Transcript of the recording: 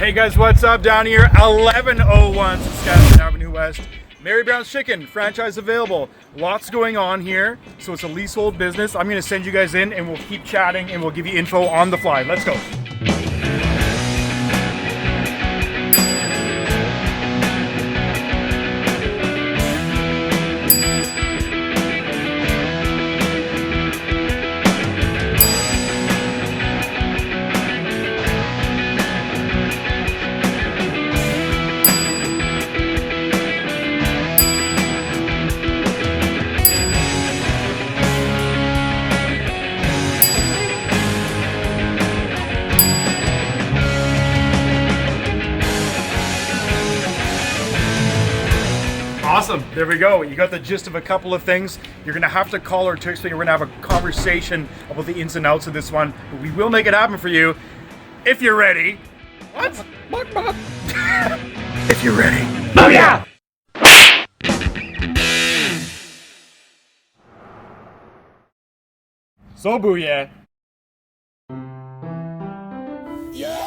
Hey guys, what's up? Down here, 1101 Saskatchewan Avenue West. Mary Brown's Chicken, franchise available. Lots going on here, so it's a leasehold business. I'm gonna send you guys in and we'll keep chatting and we'll give you info on the fly. Let's go. Awesome, there we go. You got the gist of a couple of things. You're gonna have to call or text me. We're gonna have a conversation about the ins and outs of this one. But we will make it happen for you if you're ready. What? If you're ready. Oh yeah! So booyah. Yeah!